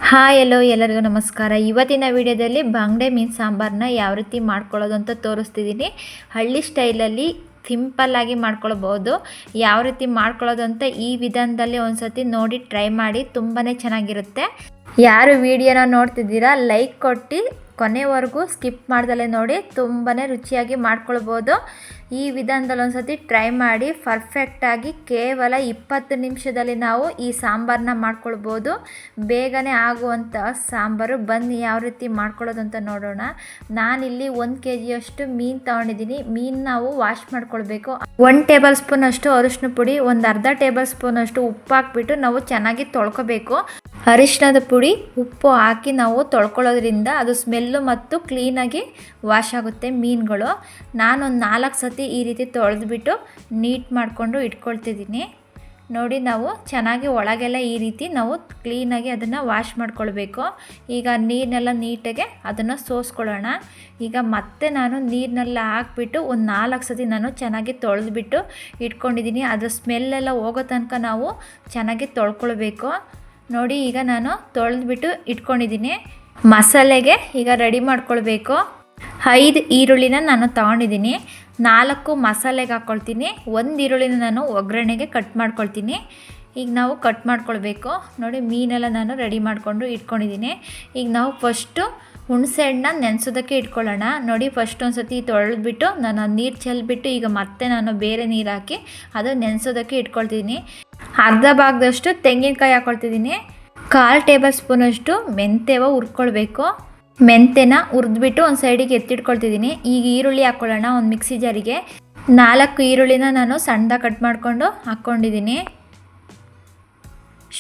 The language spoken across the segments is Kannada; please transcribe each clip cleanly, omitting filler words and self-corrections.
ಹಾಯ್ ಎಲ್ಲೋ ಎಲ್ಲರಿಗೂ ನಮಸ್ಕಾರ. ಇವತ್ತಿನ ವಿಡಿಯೋದಲ್ಲಿ ಬಂಗಡೆ ಮೀನು ಸಾಂಬಾರನ್ನ ಯಾವ ರೀತಿ ಮಾಡ್ಕೊಳ್ಳೋದು ಅಂತ ತೋರಿಸ್ತಿದ್ದೀನಿ. ಹಳ್ಳಿ ಸ್ಟೈಲಲ್ಲಿ ಸಿಂಪಲ್ಲಾಗಿ ಮಾಡ್ಕೊಳ್ಬೋದು. ಯಾವ ರೀತಿ ಮಾಡ್ಕೊಳ್ಳೋದು ಅಂತ ಈ ವಿಧಾನದಲ್ಲಿ ಒಂದು ಸತಿ ನೋಡಿ ಟ್ರೈ ಮಾಡಿ, ತುಂಬಾ ಚೆನ್ನಾಗಿರುತ್ತೆ. ಯಾರು ವಿಡಿಯೋನ ನೋಡ್ತಿದ್ದೀರಾ ಲೈಕ್ ಕೊಟ್ಟು ಕೊನೆವರೆಗೂ ಸ್ಕಿಪ್ ಮಾಡ್ದಲೇ ನೋಡಿ, ತುಂಬಾ ರುಚಿಯಾಗಿ ಮಾಡ್ಕೊಳ್ಬೋದು. ಈ ವಿಧಾನದಲ್ಲಿ ಒಂದು ಸತಿ ಟ್ರೈ ಮಾಡಿ, ಪರ್ಫೆಕ್ಟಾಗಿ ಕೇವಲ 20 ನಿಮಿಷದಲ್ಲಿ ನಾವು ಈ ಸಾಂಬಾರನ್ನ ಮಾಡ್ಕೊಳ್ಬೋದು. ಬೇಗನೆ ಆಗುವಂಥ ಸಾಂಬಾರು. ಬನ್ನಿ ಯಾವ ರೀತಿ ಮಾಡ್ಕೊಳ್ಳೋದು ಅಂತ ನೋಡೋಣ. ನಾನಿಲ್ಲಿ 1 kg ಮೀನು ತೊಗೊಂಡಿದ್ದೀನಿ. ಮೀನು ನಾವು ವಾಶ್ ಮಾಡ್ಕೊಳ್ಬೇಕು. 1 ಟೇಬಲ್ ಸ್ಪೂನ್ ಅಷ್ಟು ಅರಿಶಿನ ಪುಡಿ, ಒಂದು ಅರ್ಧ ಟೇಬಲ್ ಸ್ಪೂನ್ ಅಷ್ಟು ಉಪ್ಪು ಹಾಕ್ಬಿಟ್ಟು ನಾವು ಚೆನ್ನಾಗಿ ತೊಳ್ಕೊಬೇಕು. ಅರಿಶಿಣದ ಪುಡಿ ಉಪ್ಪು ಹಾಕಿ ನಾವು ತೊಳ್ಕೊಳ್ಳೋದ್ರಿಂದ ಅದು ಸ್ಮೆಲ್ಲು ಮತ್ತು ಕ್ಲೀನಾಗಿ ವಾಶ್ ಆಗುತ್ತೆ ಮೀನುಗಳು. ನಾನೊಂದು 4 ಸತಿ ಈ ರೀತಿ ತೊಳೆದ್ಬಿಟ್ಟು ನೀಟ್ ಮಾಡಿಕೊಂಡು ಇಟ್ಕೊಳ್ತಿದ್ದೀನಿ. ನೋಡಿ, ನಾವು ಚೆನ್ನಾಗಿ ಒಳಗೆಲ್ಲ ಈ ರೀತಿ ನಾವು ಕ್ಲೀನಾಗಿ ಅದನ್ನು ವಾಶ್ ಮಾಡ್ಕೊಳ್ಬೇಕು. ಈಗ ನೀರನ್ನೆಲ್ಲ ನೀಟಾಗಿ ಅದನ್ನು ಸೋಸ್ಕೊಳ್ಳೋಣ. ಈಗ ಮತ್ತೆ ನಾನು ನೀರನ್ನೆಲ್ಲ ಹಾಕ್ಬಿಟ್ಟು ಒಂದು 4 ಸತಿ ನಾನು ಚೆನ್ನಾಗಿ ತೊಳೆದ್ಬಿಟ್ಟು ಇಟ್ಕೊಂಡಿದ್ದೀನಿ. ಅದು ಸ್ಮೆಲ್ಲೆಲ್ಲ ಹೋಗೋ ತನಕ ನಾವು ಚೆನ್ನಾಗಿ ತೊಳ್ಕೊಳ್ಬೇಕು. ನೋಡಿ, ಈಗ ನಾನು ತೊಳೆದ್ಬಿಟ್ಟು ಇಟ್ಕೊಂಡಿದ್ದೀನಿ. ಮಸಾಲೆಗೆ ಈಗ ರೆಡಿ ಮಾಡ್ಕೊಳ್ಬೇಕು. 5 ಈರುಳ್ಳಿನ ನಾನು ತೊಗೊಂಡಿದ್ದೀನಿ. 4 ಮಸಾಲೆಗೆ ಹಾಕ್ಕೊಳ್ತೀನಿ. 1 ಈರುಳ್ಳಿನ ನಾನು ಒಗ್ಗರಣೆಗೆ ಕಟ್ ಮಾಡ್ಕೊಳ್ತೀನಿ. ಈಗ ನಾವು ಕಟ್ ಮಾಡ್ಕೊಳ್ಬೇಕು. ನೋಡಿ, ಮೀನೆಲ್ಲ ನಾನು ರೆಡಿ ಮಾಡಿಕೊಂಡು ಇಟ್ಕೊಂಡಿದ್ದೀನಿ. ಈಗ ನಾವು ಫಸ್ಟು ಹುಣಸೆ ಹಣ್ಣನ್ನ ನೆನೆಸೋದಕ್ಕೆ ಇಟ್ಕೊಳ್ಳೋಣ. ನೋಡಿ, ಫಸ್ಟ್ ಒಂದು ಸತಿ ತೊಳೆದ್ಬಿಟ್ಟು ನಾನು ನೀರು ಚೆಲ್ಬಿಟ್ಟು ಈಗ ಮತ್ತೆ ನಾನು ಬೇರೆ ನೀರು ಹಾಕಿ ಅದು ನೆನೆಸೋದಕ್ಕೆ ಇಟ್ಕೊಳ್ತಿದ್ದೀನಿ. ಅರ್ಧ ಭಾಗದಷ್ಟು ತೆಂಗಿನಕಾಯಿ ಹಾಕ್ಕೊಳ್ತಿದ್ದೀನಿ. 1/4 ಟೇಬಲ್ ಸ್ಪೂನಷ್ಟು ಮೆಂತ್ಯವ ಹುರ್ಕೊಳ್ಬೇಕು. ಮೆಂತ್ಯನ ಹುರಿದ್ಬಿಟ್ಟು ಒಂದು ಸೈಡಿಗೆ ಎತ್ತಿಟ್ಕೊಳ್ತಿದ್ದೀನಿ. ಈಗ ಈರುಳ್ಳಿ ಹಾಕ್ಕೊಳ್ಳೋಣ ಒಂದು ಮಿಕ್ಸಿ ಜಾರಿಗೆ. 4 ಈರುಳ್ಳಿನ ನಾನು ಸಣ್ಣದಾಗಿ ಕಟ್ ಮಾಡಿಕೊಂಡು ಹಾಕ್ಕೊಂಡಿದ್ದೀನಿ.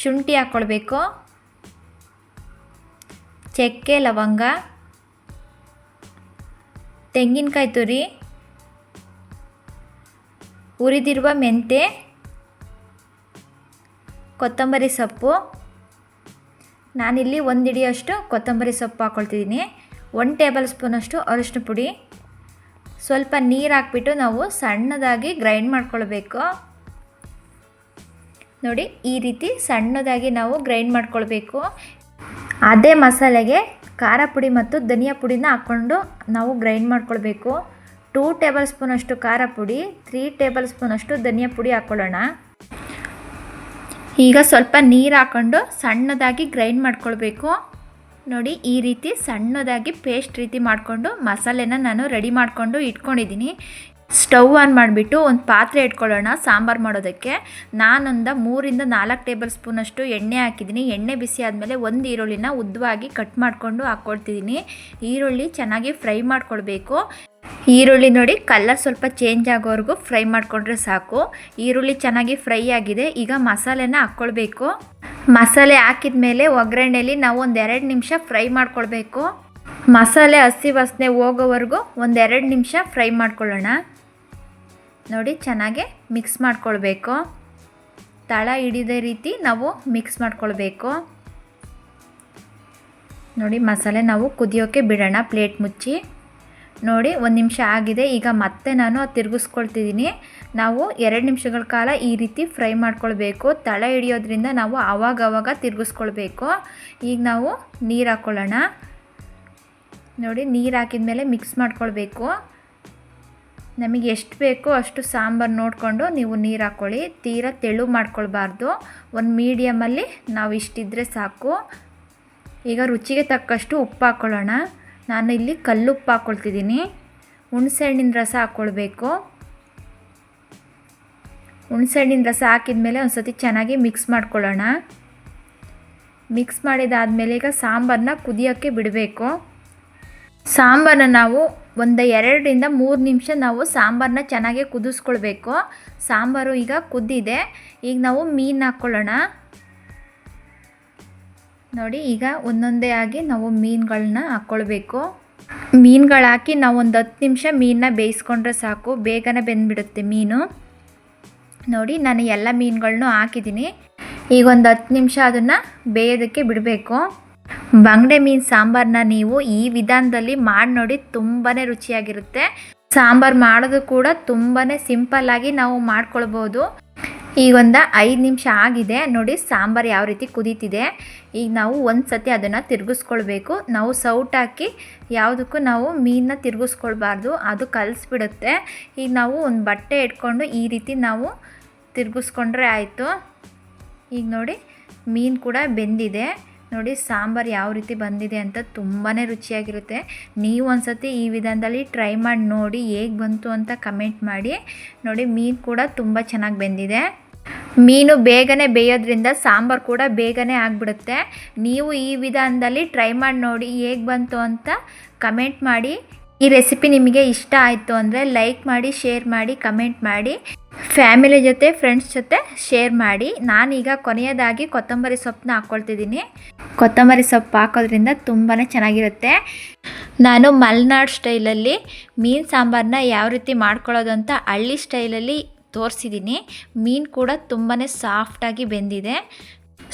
ಶುಂಠಿ ಹಾಕ್ಕೊಳ್ಬೇಕು. ಚಕ್ಕೆ, ಲವಂಗ, ತೆಂಗಿನಕಾಯಿ ತುರಿ, ಹುರಿದಿರುವ ಮೆಂತ್ಯ, ಕೊತ್ತಂಬರಿ ಸೊಪ್ಪು. ನಾನಿಲ್ಲಿ 1 ಹಿಡಿಯಷ್ಟು ಕೊತ್ತಂಬರಿ ಸೊಪ್ಪು ಹಾಕ್ಕೊಳ್ತಿದ್ದೀನಿ. 1 ಟೇಬಲ್ ಸ್ಪೂನಷ್ಟು ಅರಿಶಿನ ಪುಡಿ. ಸ್ವಲ್ಪ ನೀರು ಹಾಕ್ಬಿಟ್ಟು ನಾವು ಸಣ್ಣದಾಗಿ ಗ್ರೈಂಡ್ ಮಾಡ್ಕೊಳ್ಬೇಕು. ನೋಡಿ, ಈ ರೀತಿ ಸಣ್ಣದಾಗಿ ನಾವು ಗ್ರೈಂಡ್ ಮಾಡ್ಕೊಳ್ಬೇಕು. ಅದೇ ಮಸಾಲೆಗೆ ಖಾರ ಪುಡಿ ಮತ್ತು ಧನಿಯಾ ಪುಡಿನ ಹಾಕ್ಕೊಂಡು ನಾವು ಗ್ರೈಂಡ್ ಮಾಡ್ಕೊಳ್ಬೇಕು. 2 ಟೇಬಲ್ ಸ್ಪೂನಷ್ಟು ಖಾರ ಪುಡಿ, 3 ಟೇಬಲ್ ಸ್ಪೂನಷ್ಟು ಧನಿಯಾ ಪುಡಿ ಹಾಕ್ಕೊಳ್ಳೋಣ. ಈಗ ಸ್ವಲ್ಪ ನೀರು ಹಾಕ್ಕೊಂಡು ಸಣ್ಣದಾಗಿ ಗ್ರೈಂಡ್ ಮಾಡ್ಕೊಳ್ಬೇಕು. ನೋಡಿ, ಈ ರೀತಿ ಸಣ್ಣದಾಗಿ ಪೇಸ್ಟ್ ರೀತಿ ಮಾಡಿಕೊಂಡು ಮಸಾಲೆನ ನಾನು ರೆಡಿ ಮಾಡಿಕೊಂಡು ಇಟ್ಕೊಂಡಿದ್ದೀನಿ. ಸ್ಟವ್ ಆನ್ ಮಾಡಿಬಿಟ್ಟು ಒಂದು ಪಾತ್ರೆ ಇಟ್ಕೊಳ್ಳೋಣ ಸಾಂಬಾರು ಮಾಡೋದಕ್ಕೆ. ನಾನೊಂದು 3 4 ಟೇಬಲ್ ಸ್ಪೂನಷ್ಟು ಎಣ್ಣೆ ಹಾಕಿದ್ದೀನಿ. ಎಣ್ಣೆ ಬಿಸಿ ಆದಮೇಲೆ 1 ಈರುಳ್ಳಿನ ಉದ್ದವಾಗಿ ಕಟ್ ಮಾಡಿಕೊಂಡು ಹಾಕ್ಕೊಳ್ತಿದ್ದೀನಿ. ಈರುಳ್ಳಿ ಚೆನ್ನಾಗಿ ಫ್ರೈ ಮಾಡ್ಕೊಳ್ಬೇಕು. ಈರುಳ್ಳಿ ನೋಡಿ, ಕಲರ್ ಸ್ವಲ್ಪ ಚೇಂಜ್ ಆಗೋವರೆಗೂ ಫ್ರೈ ಮಾಡಿಕೊಂಡ್ರೆ ಸಾಕು. ಈರುಳ್ಳಿ ಚೆನ್ನಾಗಿ ಫ್ರೈ ಆಗಿದೆ. ಈಗ ಮಸಾಲೆನ ಹಾಕ್ಕೊಳ್ಬೇಕು. ಮಸಾಲೆ ಹಾಕಿದ ಮೇಲೆ ಒಗ್ಗರಣೆಯಲ್ಲಿ ನಾವು ಒಂದು 2 ನಿಮಿಷ ಫ್ರೈ ಮಾಡ್ಕೊಳ್ಬೇಕು. ಮಸಾಲೆ ಹಸಿ ವಾಸನೆ ಹೋಗೋವರೆಗೂ ಒಂದು 2 ನಿಮಿಷ ಫ್ರೈ ಮಾಡ್ಕೊಳ್ಳೋಣ. ನೋಡಿ, ಚೆನ್ನಾಗಿ ಮಿಕ್ಸ್ ಮಾಡ್ಕೊಳ್ಬೇಕು. ತಳ ಹಿಡಿದ ರೀತಿ ನಾವು ಮಿಕ್ಸ್ ಮಾಡ್ಕೊಳ್ಬೇಕು. ನೋಡಿ, ಮಸಾಲೆ ನಾವು ಕುದಿಯೋಕ್ಕೆ ಬಿಡೋಣ ಪ್ಲೇಟ್ ಮುಚ್ಚಿ. ನೋಡಿ, 1 ನಿಮಿಷ ಆಗಿದೆ. ಈಗ ಮತ್ತೆ ನಾನು ತಿರುಗಿಸ್ಕೊಳ್ತಿದ್ದೀನಿ. ನಾವು 2 ನಿಮಿಷಗಳ ಕಾಲ ಈ ರೀತಿ ಫ್ರೈ ಮಾಡ್ಕೊಳ್ಬೇಕು. ತಳ ಹಿಡಿಯೋದ್ರಿಂದ ನಾವು ಆವಾಗವಾಗ ತಿರುಗಿಸ್ಕೊಳ್ಬೇಕು. ಈಗ ನಾವು ನೀರು ಹಾಕ್ಕೊಳ್ಳೋಣ. ನೋಡಿ, ನೀರು ಹಾಕಿದ ಮೇಲೆ ಮಿಕ್ಸ್ ಮಾಡ್ಕೊಳ್ಬೇಕು. ನಮಗೆ ಎಷ್ಟು ಬೇಕೋ ಅಷ್ಟು ಸಾಂಬಾರು ನೋಡಿಕೊಂಡು ನೀವು ನೀರು ಹಾಕ್ಕೊಳ್ಳಿ. ತೀರಾ ತೆಳು ಮಾಡ್ಕೊಳ್ಬಾರ್ದು. ಒಂದು ಮೀಡಿಯಮಲ್ಲಿ ನಾವು ಇಷ್ಟಿದ್ರೆ ಸಾಕು. ಈಗ ರುಚಿಗೆ ತಕ್ಕಷ್ಟು ಉಪ್ಪು ಹಾಕ್ಕೊಳ್ಳೋಣ. ನಾನು ಇಲ್ಲಿ ಕಲ್ಲುಪ್ಪು ಹಾಕ್ಕೊಳ್ತಿದ್ದೀನಿ. ಹುಣಸೆ ಹಣ್ಣಿನ ರಸ ಹಾಕ್ಕೊಳ್ಬೇಕು. ಹುಣಸೆ ಹಣ್ಣಿನ ರಸ ಹಾಕಿದ ಮೇಲೆ ಒಂದು ಸತಿ ಚೆನ್ನಾಗಿ ಮಿಕ್ಸ್ ಮಾಡ್ಕೊಳ್ಳೋಣ. ಮಿಕ್ಸ್ ಮಾಡಿದಾದಮೇಲೆ ಈಗ ಸಾಂಬಾರನ್ನ ಕುದಿಯೋಕ್ಕೆ ಬಿಡಬೇಕು. ಸಾಂಬಾರನ್ನ ನಾವು ಒಂದು 2 3 ನಿಮಿಷ ನಾವು ಸಾಂಬಾರನ್ನ ಚೆನ್ನಾಗಿ ಕುದಿಸ್ಕೊಳ್ಬೇಕು. ಸಾಂಬಾರು ಈಗ ಕುದ್ದಿದೆ. ಈಗ ನಾವು ಮೀನು ಹಾಕ್ಕೊಳ್ಳೋಣ. ನೋಡಿ, ಈಗ ಒಂದೊಂದೇ ಆಗಿ ನಾವು ಮೀನುಗಳನ್ನ ಹಾಕ್ಕೊಳ್ಬೇಕು. ಮೀನುಗಳು ಹಾಕಿ ನಾವು ಒಂದು 10 ನಿಮಿಷ ಮೀನನ್ನ ಬೇಯಿಸ್ಕೊಂಡ್ರೆ ಸಾಕು. ಬೇಗನೆ ಬೆಂದ್ಬಿಡುತ್ತೆ ಮೀನು. ನೋಡಿ, ನಾನು ಎಲ್ಲ ಮೀನುಗಳನ್ನೂ ಹಾಕಿದ್ದೀನಿ. ಈಗ ಒಂದು 10 ನಿಮಿಷ ಅದನ್ನು ಬೇಯೋದಕ್ಕೆ ಬಿಡಬೇಕು. ಬಂಗಡೆ ಮೀನು ಸಾಂಬಾರನ್ನ ನೀವು ಈ ವಿಧಾನದಲ್ಲಿ ಮಾಡಿ ನೋಡಿ, ತುಂಬಾ ರುಚಿಯಾಗಿರುತ್ತೆ. ಸಾಂಬಾರು ಮಾಡೋದು ಕೂಡ ತುಂಬಾ ಸಿಂಪಲ್ಲಾಗಿ ನಾವು ಮಾಡ್ಕೊಳ್ಬೋದು. ಈಗ ಒಂದು 5 ನಿಮಿಷ ಆಗಿದೆ ನೋಡಿ, ಸಾಂಬಾರು ಯಾವ ರೀತಿ ಕುದೀತಿದೆ. ಈಗ ನಾವು ಒಂದು ಸತಿ ಅದನ್ನು ತಿರುಗಿಸ್ಕೊಳ್ಬೇಕು. ನಾವು ಸೌಟ್ ಹಾಕಿ ಯಾವುದಕ್ಕೂ ನಾವು ಮೀನನ್ನ ತಿರುಗಿಸ್ಕೊಳ್ಬಾರ್ದು, ಅದು ಕಲಿಸ್ಬಿಡುತ್ತೆ. ಈಗ ನಾವು ಒಂದು ಬಟ್ಟೆ ಇಟ್ಕೊಂಡು ಈ ರೀತಿ ನಾವು ತಿರುಗಿಸ್ಕೊಂಡ್ರೆ ಆಯಿತು. ಈಗ ನೋಡಿ ಮೀನು ಕೂಡ ಬೆಂದಿದೆ. ನೋಡಿ ಸಾಂಬಾರು ಯಾವ ರೀತಿ ಬಂದಿದೆ ಅಂತ, ತುಂಬಾ ರುಚಿಯಾಗಿರುತ್ತೆ. ನೀವು ಒಂದು ಸತಿ ಈ ವಿಧಾನದಲ್ಲಿ ಟ್ರೈ ಮಾಡಿ ನೋಡಿ, ಹೇಗೆ ಬಂತು ಅಂತ ಕಮೆಂಟ್ ಮಾಡಿ. ನೋಡಿ ಮೀನು ಕೂಡ ತುಂಬ ಚೆನ್ನಾಗಿ ಬೆಂದಿದೆ. ಮೀನು ಬೇಗನೆ ಬೇಯೋದ್ರಿಂದ ಸಾಂಬಾರು ಕೂಡ ಬೇಗನೆ ಆಗಿಬಿಡುತ್ತೆ. ನೀವು ಈ ವಿಧಾನದಲ್ಲಿ ಟ್ರೈ ಮಾಡಿ ನೋಡಿ, ಹೇಗೆ ಬಂತು ಅಂತ ಕಮೆಂಟ್ ಮಾಡಿ. ಈ ರೆಸಿಪಿ ನಿಮಗೆ ಇಷ್ಟ ಆಯಿತು ಅಂದರೆ ಲೈಕ್ ಮಾಡಿ, ಶೇರ್ ಮಾಡಿ, ಕಮೆಂಟ್ ಮಾಡಿ. ಫ್ಯಾಮಿಲಿ ಜೊತೆ, ಫ್ರೆಂಡ್ಸ್ ಜೊತೆ ಶೇರ್ ಮಾಡಿ. ನಾನೀಗ ಕೊನೆಯದಾಗಿ ಕೊತ್ತಂಬರಿ ಸೊಪ್ಪನ್ನ ಹಾಕ್ಕೊಳ್ತಿದ್ದೀನಿ. ಕೊತ್ತಂಬರಿ ಸೊಪ್ಪು ಹಾಕೋದ್ರಿಂದ ತುಂಬಾ ಚೆನ್ನಾಗಿರುತ್ತೆ. ನಾನು ಮಲೆನಾಡು ಸ್ಟೈಲಲ್ಲಿ ಮೀನು ಸಾಂಬಾರನ್ನ ಯಾವ ರೀತಿ ಮಾಡ್ಕೊಳ್ಳೋದು ಅಂತ ಹಳ್ಳಿ ಸ್ಟೈಲಲ್ಲಿ ತೋರಿಸಿದ್ದೀನಿ. ಮೀನು ಕೂಡ ತುಂಬಾ ಸಾಫ್ಟಾಗಿ ಬೆಂದಿದೆ.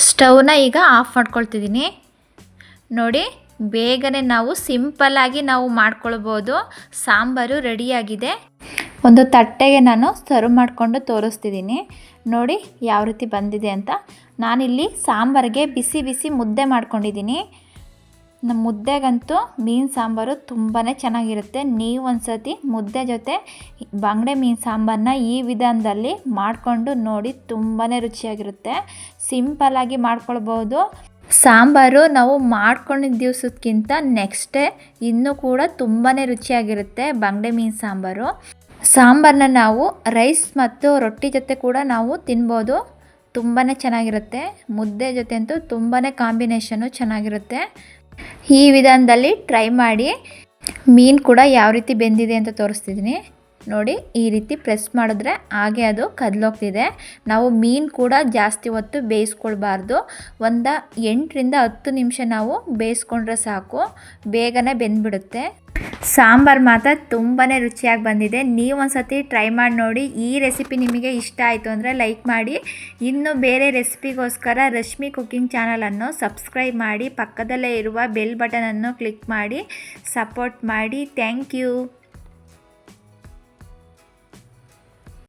ಸ್ಟವ್ನ ಈಗ ಆಫ್ ಮಾಡ್ಕೊಳ್ತಿದ್ದೀನಿ. ನೋಡಿ ಬೇಗನೆ ನಾವು ಸಿಂಪಲ್ಲಾಗಿ ನಾವು ಮಾಡ್ಕೊಳ್ಬೋದು. ಸಾಂಬಾರು ರೆಡಿಯಾಗಿದೆ. ಒಂದು ತಟ್ಟೆಗೆ ನಾನು ಸರ್ವ್ ಮಾಡಿಕೊಂಡು ತೋರಿಸ್ತಿದ್ದೀನಿ. ನೋಡಿ ಯಾವ ರೀತಿ ಬಂದಿದೆ ಅಂತ. ನಾನಿಲ್ಲಿ ಸಾಂಬಾರಿಗೆ ಬಿಸಿ ಬಿಸಿ ಮುದ್ದೆ ಮಾಡ್ಕೊಂಡಿದ್ದೀನಿ. ನಮ್ಮ ಮುದ್ದೆಗಂತೂ ಮೀನು ಸಾಂಬಾರು ತುಂಬಾ ಚೆನ್ನಾಗಿರುತ್ತೆ. ನೀವು ಒಂದು ಸತಿ ಮುದ್ದೆ ಜೊತೆ ಬಂಗಡೆ ಮೀನು ಸಾಂಬಾರನ್ನ ಈ ವಿಧಾನದಲ್ಲಿ ಮಾಡಿಕೊಂಡು ನೋಡಿ, ತುಂಬಾ ರುಚಿಯಾಗಿರುತ್ತೆ. ಸಿಂಪಲ್ಲಾಗಿ ಮಾಡ್ಕೊಳ್ಬೋದು. ಸಾಂಬಾರು ನಾವು ಮಾಡ್ಕೊಂಡಿದ್ದ ದಿವಸಕ್ಕಿಂತ ನೆಕ್ಸ್ಟ್ ಡೇ ಇನ್ನೂ ಕೂಡ ತುಂಬಾ ರುಚಿಯಾಗಿರುತ್ತೆ ಬಂಗಡೆ ಮೀನು ಸಾಂಬಾರು. ಸಾಂಬಾರನ್ನ ನಾವು ರೈಸ್ ಮತ್ತು ರೊಟ್ಟಿ ಜೊತೆ ಕೂಡ ನಾವು ತಿನ್ಬೋದು. ತುಂಬಾ ಚೆನ್ನಾಗಿರುತ್ತೆ. ಮುದ್ದೆ ಜೊತೆ ಅಂತೂ ತುಂಬಾ ಕಾಂಬಿನೇಷನ್ನು ಚೆನ್ನಾಗಿರುತ್ತೆ. ಈ ವಿಧಾನದಲ್ಲಿ ಟ್ರೈ ಮಾಡಿ. ಮೀನು ಕೂಡ ಯಾವ ರೀತಿ ಬೆಂದಿದೆ ಅಂತ ತೋರಿಸ್ತಿದ್ದೀನಿ. ನೋಡಿ ಈ ರೀತಿ ಪ್ರೆಸ್ ಮಾಡಿದ್ರೆ ಹಾಗೆ ಅದು ಕದಲೋಗ್ತಿದೆ. ನಾವು ಮೀನು ಕೂಡ ಜಾಸ್ತಿ ಹೊತ್ತು ಬೇಯಿಸ್ಕೊಳ್ಬಾರ್ದು. ಒಂದು 8ರಿಂದ 10 ನಿಮಿಷ ನಾವು ಬೇಯಿಸ್ಕೊಂಡ್ರೆ ಸಾಕು, ಬೇಗನೆ ಬೆಂದ್ಬಿಡುತ್ತೆ. ಸಾಂಬಾರು ಮಾತ್ರ ತುಂಬಾ ರುಚಿಯಾಗಿ ಬಂದಿದೆ. ನೀವು ಒಂದು ಸತಿ ಟ್ರೈ ಮಾಡಿ ನೋಡಿ. ಈ ರೆಸಿಪಿ ನಿಮಗೆ ಇಷ್ಟ ಆಯಿತು ಅಂದರೆ ಲೈಕ್ ಮಾಡಿ. ಇನ್ನು ಬೇರೆ ರೆಸಿಪಿಗೋಸ್ಕರ ರಶ್ಮಿ ಕುಕಿಂಗ್ ಚಾನಲನ್ನು ಸಬ್ಸ್ಕ್ರೈಬ್ ಮಾಡಿ, ಪಕ್ಕದಲ್ಲೇ ಇರುವ ಬೆಲ್ ಬಟನನ್ನು ಕ್ಲಿಕ್ ಮಾಡಿ ಸಪೋರ್ಟ್ ಮಾಡಿ. Thank you.